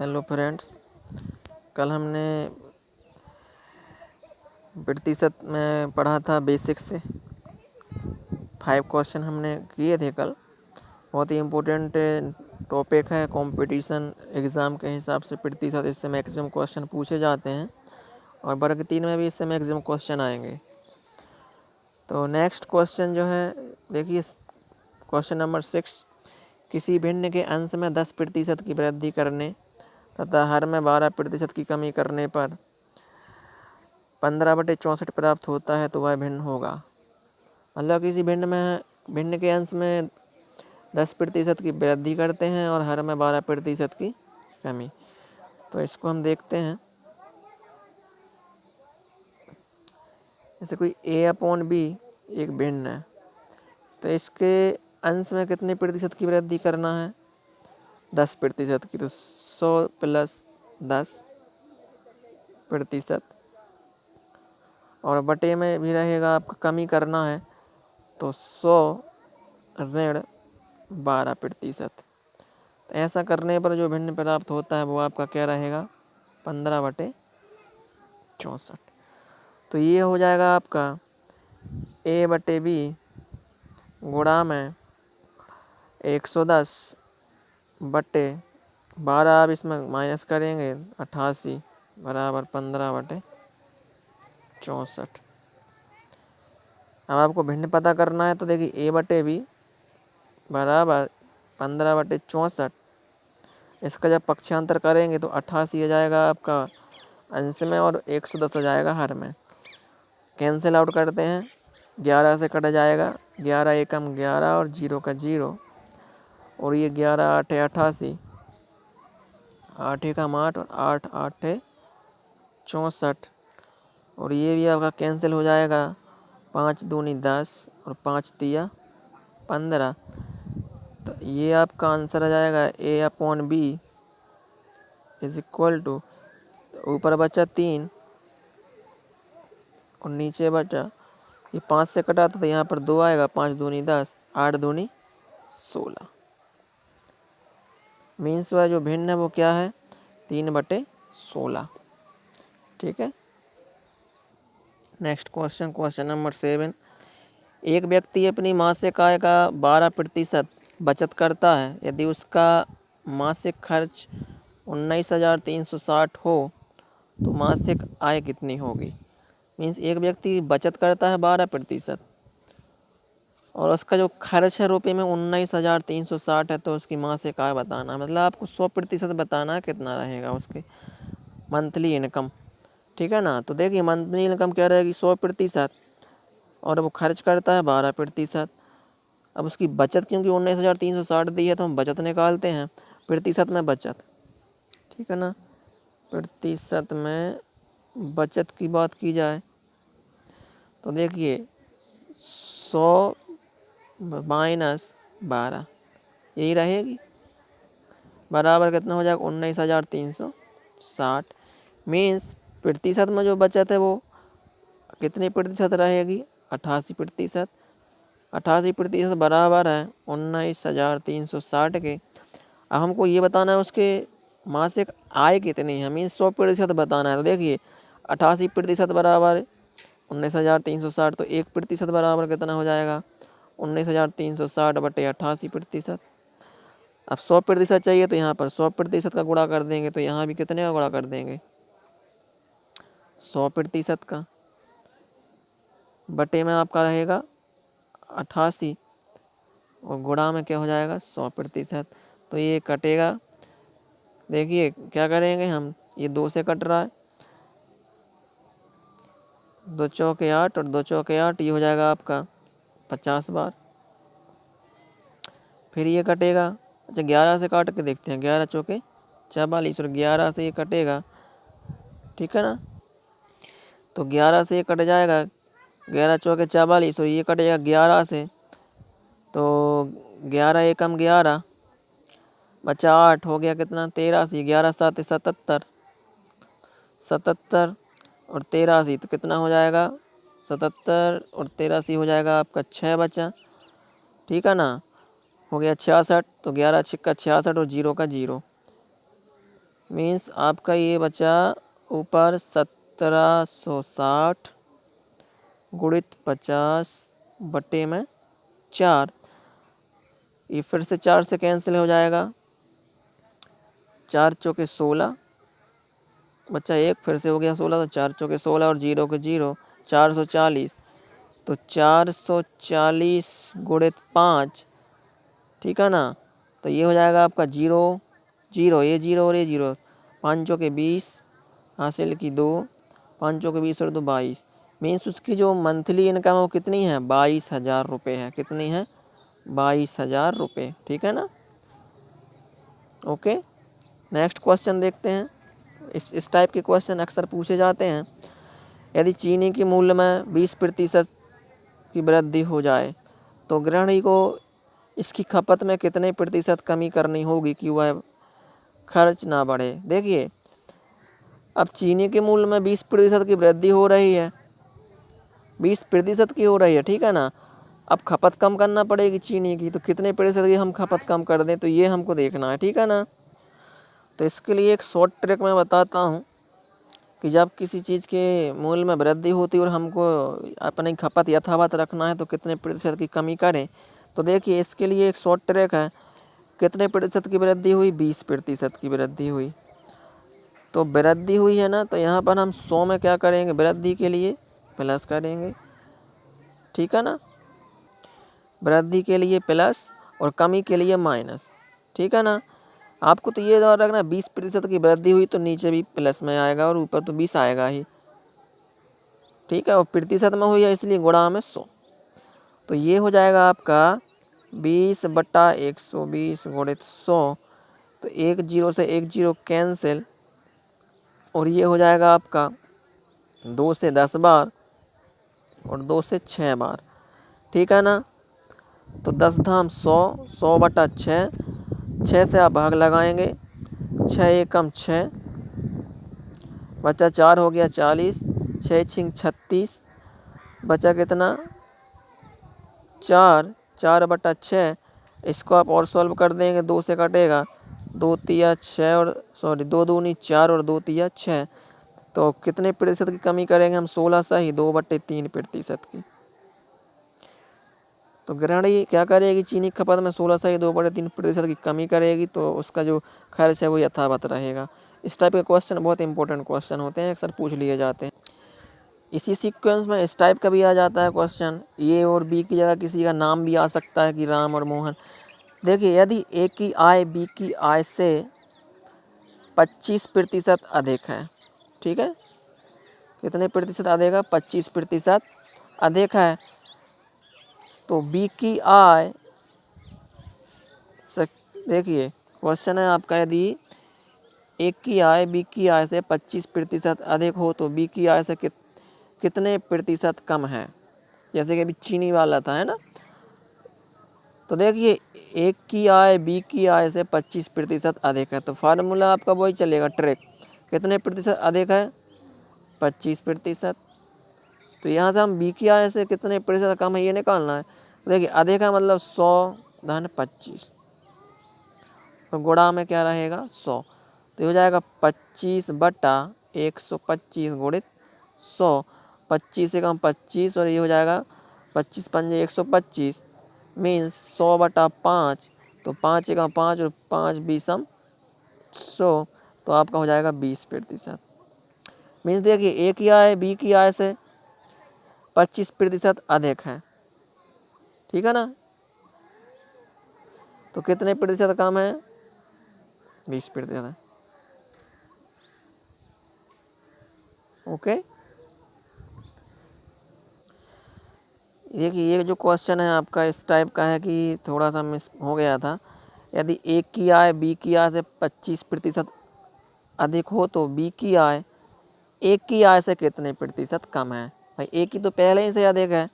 Hello friends, कल हमने प्रतिशत में पढ़ा था बेसिक से 5 क्वेश्चन हमने किए थे कल। बहुत ही इम्पोर्टेंट टॉपिक है। कंपटीशन एग्ज़ाम के हिसाब से प्रतिशत इससे मैक्सिमम क्वेश्चन पूछे जाते हैं और वर्ग 3 में भी इससे मैक्सिमम क्वेश्चन आएंगे। तो नेक्स्ट क्वेश्चन जो है देखिए, क्वेश्चन नंबर 6, किसी भिन्न के अंश में 10% की वृद्धि करने तथा हर में 12% की कमी करने पर 15/64 प्राप्त होता है तो वह भिन्न होगा। मतलब किसी भिन्न के अंश में 10% की वृद्धि करते हैं और हर में 12% की कमी। तो इसको हम देखते हैं। जैसे कोई a/b एक भिन्न है, तो इसके अंश में कितने प्रतिशत की वृद्धि करना है? 10% की। तो 100 + 10%, और बटे में भी रहेगा आपका कमी करना है तो 100 ऋण 12%। तो ऐसा करने पर जो भिन्न प्राप्त होता है वो आपका क्या रहेगा? 15/64। तो ये हो जाएगा आपका a/b गुणा में 110/12। अब इसमें माइनस करेंगे 88 बराबर 15/64। अब आपको भिन्न पता करना है तो देखिए a/b बराबर 15/64। इसका जब पक्षांतर करेंगे तो 88 आ जाएगा आपका अंश में और 110 आ जाएगा हर में। कैंसिल आउट करते हैं, 11 से कट जाएगा, 11 एकम 11 और 0 का 0, और ये 11 8 88, 8 एकम 8 और 8 8 64, और ये भी आपका कैंसिल हो जाएगा। 5 दूनी 10 और 5 तिया 15। तो ये आपका आंसर आ जाएगा a/b इज इक्वल टू, ऊपर बचा 3 और नीचे बचा, ये 5 से कटा था तो यहाँ पर 2 आएगा। 5 दूनी 10, 8 दूनी 16। मीन्स वह जो भिन्न है वो क्या है? 3/16। ठीक है। नेक्स्ट क्वेश्चन, क्वेश्चन नंबर 7, एक व्यक्ति अपनी मासिक आय का 12% बचत करता है। यदि उसका मासिक खर्च 19,360 हो तो मासिक आय कितनी होगी? मीन्स एक व्यक्ति बचत करता है 12% और उसका जो खर्च है रुपये में 19,360 है, तो उसकी मासिक आय बताना है। मतलब आपको 100% बताना है कितना रहेगा उसके मंथली इनकम। ठीक है ना। तो देखिए मंथली इनकम क्या रहेगी? 100%, और वो खर्च करता है 12%। अब उसकी बचत क्योंकि 19,360 दी है तो हम बचत निकालते हैं, प्रतिशत में बचत। ठीक है ना। प्रतिशत में बचत की बात की जाए तो देखिए 100 माइनस 12 यही रहेगी, बराबर कितना हो जाएगा? 19,360। मीन्स प्रतिशत में जो बचत है वो कितने प्रतिशत रहेगी? 88%। 88% बराबर है 19,360 के। अब हमको ये बताना है उसके मासिक आय कितनी है। मीन्स 100% बताना है। तो देखिए 88% बराबर 19,360, तो 1% बराबर कितना हो जाएगा? 19,360/88%। अब 100% चाहिए तो यहाँ पर 100% का गुणा कर देंगे, तो यहाँ भी कितने का गुणा कर देंगे? 100% का। बटे में आपका रहेगा 88 और गुणा में क्या हो जाएगा? 100%। तो ये कटेगा। देखिए क्या करेंगे हम, ये 2 से कट रहा है, 2 चौके 8 और 2 चौके 8, ये हो जाएगा आपका 50 बार। फिर ये कटेगा। अच्छा 11 से काट के देखते हैं, 11 चौके 44 और 11 से ये कटेगा। ठीक है ना। तो 11 से ये कट जाएगा, 11 चौके 44 और ये कटेगा 11 से, तो 11 एकम 11 बचा 8, हो गया कितना? 83। 11 7 77, 77 और 83, तो कितना हो जाएगा? 77 और 83 हो जाएगा आपका 6 बचा। ठीक है ना। हो गया 66, तो 11 छिक्का 66 और 0 का 0, मीन्स आपका ये बचा ऊपर 1760 गुणित 50/4। ये फिर से 4 से कैंसिल हो जाएगा, 4 चौके 16 बच्चा एक, फिर से हो गया 16, तो 4 चौके 16 और 0 के 0, 440। तो 440 गुणित 5, ठीक है ना। तो ये हो जाएगा आपका 0 0, ये 0 और ये 0, 5 चौके 20 हासिल की 2, 5 चौके 20 और 2 22। मीन्स उसकी जो मंथली इनकम है वो कितनी है, 22,000 रुपये है। कितनी है, 22,000 रुपये, ठीक है ना। ओके, नेक्स्ट क्वेश्चन देखते हैं। इस टाइप के क्वेश्चन अक्सर पूछे जाते हैं। यदि चीनी के मूल्य में 20% की वृद्धि हो जाए तो गृहिणी को इसकी खपत में कितने प्रतिशत कमी करनी होगी कि वह खर्च ना बढ़े। देखिए, अब चीनी के मूल्य में 20% की वृद्धि हो रही है, 20% की हो रही है, ठीक है ना। अब खपत कम करना पड़ेगी चीनी की, तो कितने प्रतिशत की हम खपत कम कर दें, तो ये हमको देखना है, ठीक है ना। तो इसके लिए एक शॉर्ट ट्रिक मैं बताता हूँ कि जब किसी चीज़ के मूल्य में वृद्धि होती है और हमको अपनी खपत यथावत रखना है तो कितने प्रतिशत की कमी करें। तो देखिए, इसके लिए एक शॉर्ट ट्रिक है। कितने प्रतिशत की वृद्धि हुई, 20% की वृद्धि हुई। तो वृद्धि हुई है ना, तो यहाँ पर हम 100 में क्या करेंगे, वृद्धि के लिए प्लस करेंगे, ठीक है ना। वृद्धि के लिए प्लस और कमी के लिए माइनस, ठीक है ना। आपको तो ये याद रखना, 20% की वृद्धि हुई तो नीचे भी प्लस में आएगा और ऊपर तो 20 आएगा ही, ठीक है। और प्रतिशत में हुई है इसलिए गुणा में 100। तो ये हो जाएगा आपका 20/120 गुणित 100। तो 1 0 से 1 0 कैंसिल, और ये हो जाएगा आपका 2 से 10 बार और 2 से 6 बार, ठीक है ना। तो 10 धाम 100, 100/6, 6 से आप भाग लगाएंगे, 6 एकम 6, बचा 4 हो गया 40, 6 छिंग 36, बचा कितना 4, 4/6। इसको आप और सॉल्व कर देंगे, 2 से कटेगा, 2 तिया 6 और 2 दूनी 4 और 2 तिया 6। तो कितने प्रतिशत की कमी करेंगे हम, 16 सही 2/3% की। तो गृहिणी क्या करेगी, चीनी खपत में 16 सही 2/3% की कमी करेगी, तो उसका जो खर्च है वो यथावत रहेगा। इस टाइप के क्वेश्चन बहुत इंपॉर्टेंट क्वेश्चन होते हैं, अक्सर पूछ लिए जाते हैं। इसी सीक्वेंस में इस टाइप का भी आ जाता है क्वेश्चन, ए और बी की जगह किसी का नाम भी आ सकता है कि राम और मोहन। देखिए, यदि ए की आय बी की आय से 25% अधिक है, ठीक है, कितने प्रतिशत अधिक है, 25% अधिक है, तो बी की आय से, देखिए क्वेश्चन है आपका, यदि ए की आय बी की आय से 25% अधिक हो तो बी की आय से कितने प्रतिशत कम है। जैसे कि अभी चीनी वाला था, है ना। तो देखिए, ए की आय बी की आय से 25% अधिक है, तो फार्मूला आपका वही चलेगा, ट्रिक। कितने प्रतिशत अधिक है, 25%। तो यहाँ से हम बी की आय से कितने प्रतिशत कम है ये निकालना है। तो देखिए, अधिक है मतलब 100 धन 25, तो गुणा में क्या रहेगा 100। तो ये हो जाएगा 25/125 गुणित 100। 25 से कम 25 और ये हो जाएगा 25 पंजे 125, मीन्स 100/5। तो 5 एकम 5 और 5 बीसम 100, तो आपका हो जाएगा 20%। मीन्स देखिए, ए की आय बी की आय से 25% अधिक है, ठीक है ना। तो कितने प्रतिशत कम है, 20% है। ओके, देखिए ये जो क्वेश्चन है आपका इस टाइप का है कि थोड़ा सा मिस हो गया था। यदि ए की आय बी की आय से 25% अधिक हो तो बी की आय ए की आय से कितने प्रतिशत कम है। भाई ए की तो पहले ही से अधिक है,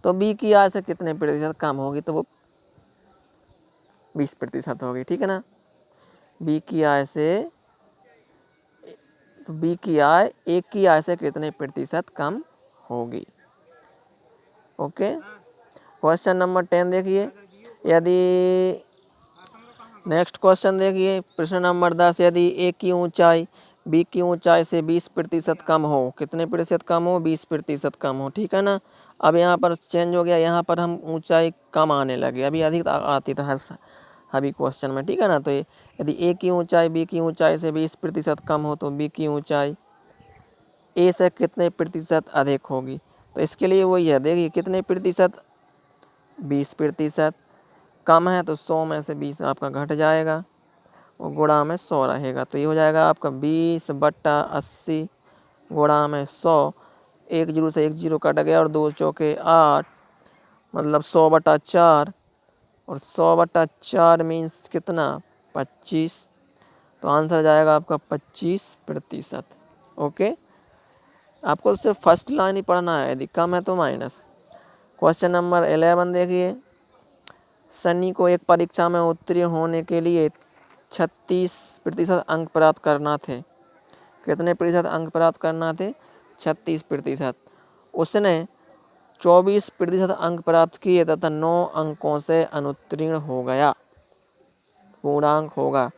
तो बी की आय से कितने प्रतिशत कम होगी, तो वो 20% होगी, ठीक है ना। बी की आय से, तो बी की आय ए की आय से कितने प्रतिशत कम होगी। ओके, क्वेश्चन नंबर 10 देखिए, यदि नेक्स्ट क्वेश्चन देखिए, प्रश्न नंबर 10, यदि ए की ऊंचाई बी की ऊंचाई से 20% कम हो, कितने प्रतिशत कम हो, 20% कम हो, ठीक है ना। अब यहाँ पर चेंज हो गया, यहाँ पर हम ऊंचाई कम आने लगे, अभी अधिक आती था हर सभी क्वेश्चन में, ठीक है ना। तो यदि ए की ऊंचाई बी की ऊंचाई से 20% कम हो तो बी की ऊंचाई ए से कितने प्रतिशत अधिक होगी। तो इसके लिए वही है, देखिए कितने प्रतिशत, 20%, कम है तो 100 में से 20 आपका घट जाएगा और गुणा में 100 रहेगा। तो ये हो जाएगा आपका 20/80 गुणा में 100, एक जीरो से एक जीरो कट गया और 2 चौके 8, मतलब 100/4, और 100/4 मीन्स कितना, 25। तो आंसर जाएगा आपका 25%। ओके, आपको सिर्फ फर्स्ट लाइन ही पढ़ना है, यदि कम है तो माइनस। क्वेश्चन नंबर 11 देखिए, सनी को एक परीक्षा में उत्तीर्ण होने के लिए 36% अंक प्राप्त करना थे। कितने प्रतिशत अंक प्राप्त करना थे, 36%। उसने 24% अंक प्राप्त किए तथा 9 अंकों से अनुत्तीर्ण हो गया। पूर्णांक होगा,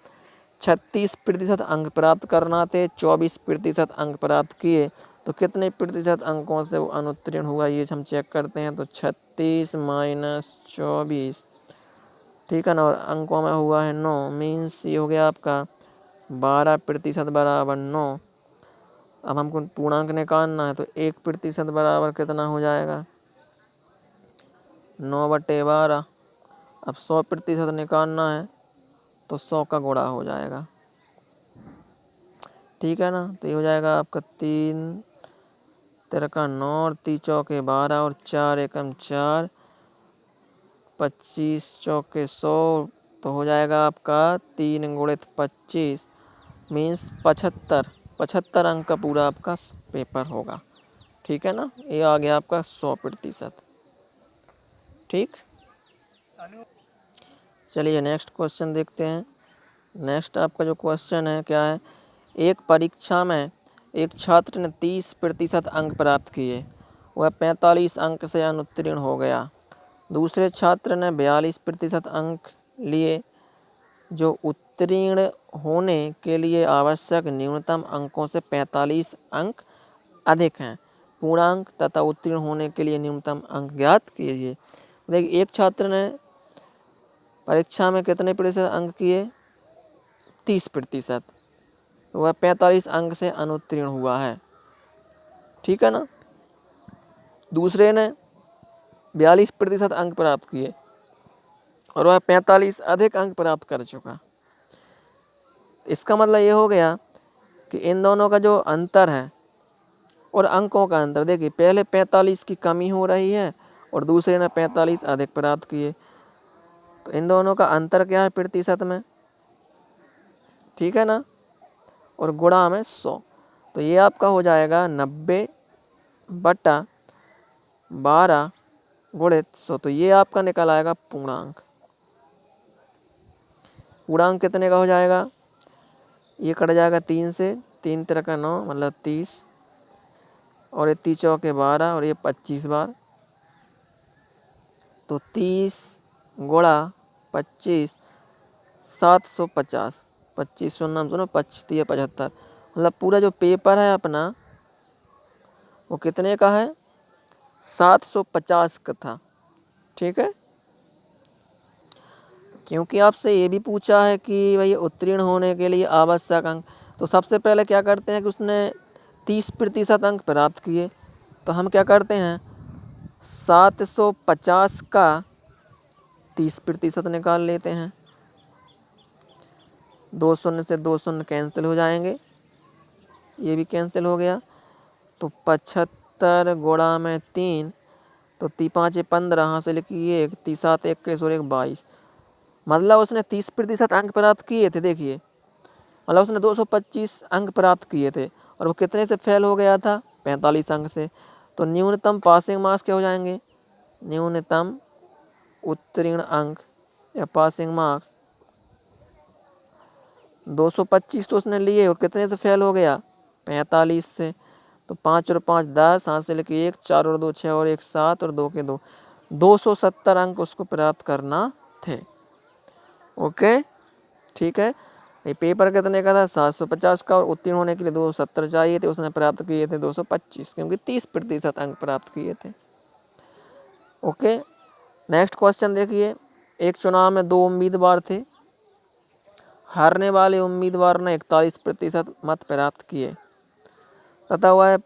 36% अंक प्राप्त करना थे, 24% अंक प्राप्त किए, तो कितने प्रतिशत अंकों से वो अनुत्तीर्ण हुआ, ये हम चेक करते हैं। तो 36 माइनस 24, ठीक है ना, और अंकों में हुआ है 9, मीन्स ये हो गया आपका 12% बराबर 9। अब हमको पूर्णांक निकालना है, तो 1% बराबर कितना हो जाएगा, 9/12। अब 100% निकालना है तो 100 का गुणा हो जाएगा, ठीक है ना। तो ये हो जाएगा आपका 3 तिरका 9 और 3 चौके 12 और 4 एकम 4, 25 चौके 100, तो हो जाएगा आपका 3 गुणित 25 मीन्स 75 अंक का पूरा आपका पेपर होगा, ठीक है ना। ये आ गया आपका 100%, ठीक। चलिए नेक्स्ट क्वेश्चन देखते हैं। नेक्स्ट आपका जो क्वेश्चन है क्या है, एक परीक्षा में एक छात्र ने 30% अंक प्राप्त किए, वह 45 अंक से अनुत्तीर्ण हो गया। दूसरे छात्र ने 42% अंक लिए, जो उत्तीर्ण होने के लिए आवश्यक न्यूनतम अंकों से 45 अंक अधिक हैं। पूर्णांक तथा उत्तीर्ण होने के लिए न्यूनतम अंक ज्ञात कीजिए। देखिए एक छात्र ने परीक्षा में कितने प्रतिशत अंक किए, 30%, वह 45 अंक से अनुत्तीर्ण हुआ है, ठीक है ना। दूसरे ने 42% अंक प्राप्त किए और वह 45 अधिक अंक प्राप्त कर चुका। इसका मतलब ये हो गया कि इन दोनों का जो अंतर है और अंकों का अंतर, देखिए पहले 45 की कमी हो रही है और दूसरे ने 45 अधिक प्राप्त किए, तो इन दोनों का अंतर क्या है प्रतिशत में, ठीक है ना, और गुणा में 100। तो ये आपका हो जाएगा 90/12 गुणित 100। तो ये आपका निकल आएगा पूर्णांक। पूर्णांक कितने का हो जाएगा, ये कट जाएगा 3 से, 3 तिरका 9 मतलब 30, और ये 30 चौके 12 और ये 25 बार, तो 30 गुणा 25 750, 25 शून्य सुनो 25 75, मतलब पूरा जो पेपर है अपना वो कितने का है, 750 का था, ठीक है। क्योंकि आपसे ये भी पूछा है कि भाई उत्तीर्ण होने के लिए आवश्यक अंक, तो सबसे पहले क्या करते हैं कि उसने 30% अंक प्राप्त किए, तो हम क्या करते हैं 750 का 30% निकाल लेते हैं, 2 शून्य से 2 शून्य कैंसिल हो जाएंगे, ये भी कैंसिल हो गया। तो 75 गुणा में 3, तो 5 15 हासिल किए, 30 7 21 और 1 22, मतलब उसने 30% अंक प्राप्त किए थे। देखिए मतलब उसने 225 अंक प्राप्त किए थे और वो कितने से फेल हो गया था, 45 अंक से। तो न्यूनतम पासिंग मार्क्स क्या हो जाएंगे, न्यूनतम उत्तीर्ण अंक या पासिंग मार्क्स 225 तो उसने लिए और कितने से फेल हो गया, 45 से। तो 5 और 5 10 हासिल के 1, 4 और 2 6 और 1 7 और 2 के 2, 270 अंक उसको प्राप्त करना थे। ओके। ठीक है। ये पेपर कितने का था? 750 का, और उत्तीर्ण होने के लिए 270 चाहिए थे, उसने प्राप्त किए थे 225, क्योंकि 30% अंक प्राप्त किए थे। ओके, नेक्स्ट क्वेश्चन देखिए। एक चुनाव में 2 उम्मीदवार थे। हारने वाले उम्मीदवार ने 41% मत प्राप्त किए तथा वह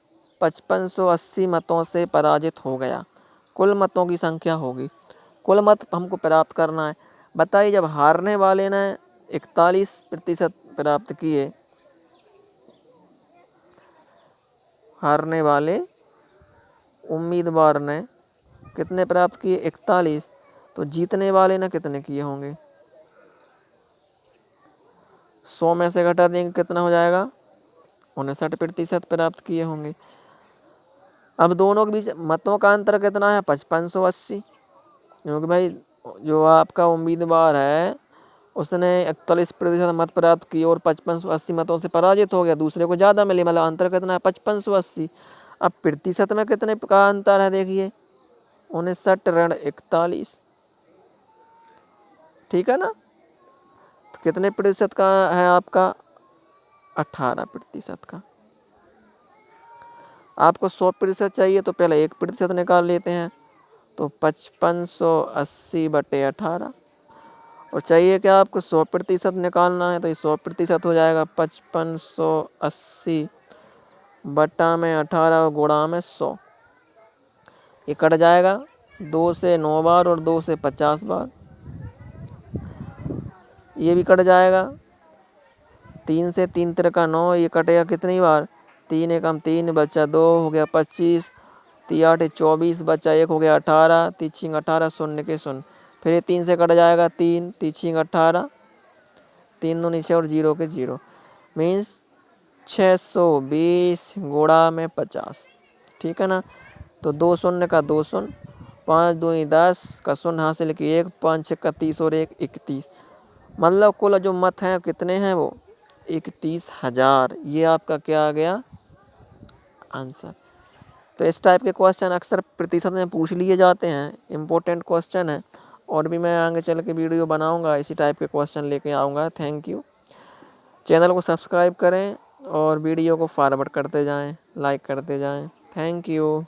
5580 मतों से पराजित हो गया। कुल मतों की संख्या होगी। कुल मत हमको प्राप्त करना है। बताइए, जब हारने वाले ने 41% प्राप्त किए, हारने वाले उम्मीदवार ने कितने प्राप्त किए? 41, तो जीतने वाले ने कितने किए होंगे? 100 में से घटा देंगे, कितना हो जाएगा? 59% प्राप्त किए होंगे। अब दोनों के बीच मतों का अंतर कितना है? 5580, क्योंकि भाई जो आपका उम्मीदवार है उसने 41% मत प्राप्त किए और 5580 मतों से पराजित हो गया, दूसरे को ज़्यादा मिले, मतलब अंतर कितना है? 5580। अब प्रतिशत में कितने का अंतर है? देखिए, 59-41, ठीक है ना। तो कितने प्रतिशत का है आपका? 18% का। आपको 100% चाहिए तो पहले 1% निकाल लेते हैं, तो 5580/18। और चाहिए क्या आपको? 100% निकालना है, तो ये 100% हो जाएगा 5580/18 गुणा में 100। ये कट जाएगा 2 से 9 बार और 2 से 50 बार। ये भी कट जाएगा 3 से 3 तिरका 9, ये कटेगा कितनी बार? 3 एकम 3 बचा 2 हो गया 25, 3 8 24 बचा 1 हो गया 18, 3 18 शून्य के शून्य। फिर ये 3 से कट जाएगा 3, 3 18, 3 2 6 और 0 के 0, मीन्स 620 गुणा में 50, ठीक है ना। तो 2 शून्य का 2 शून्य, 5 2 10 का शून्य हासिल किए 1, 5 6 का 30 और 1 31, मतलब कुल जो मत हैं कितने हैं? वो 31,000। ये आपका क्या आ गया? आंसर। तो इस टाइप के क्वेश्चन अक्सर प्रतिशत में पूछ लिए जाते हैं, इम्पोर्टेंट क्वेश्चन है। और भी मैं आगे चल के वीडियो बनाऊंगा, इसी टाइप के क्वेश्चन लेके आऊँगा। Thank you. चैनल को सब्सक्राइब करें और वीडियो को फॉरवर्ड करते जाएं, लाइक करते जाएं। Thank you.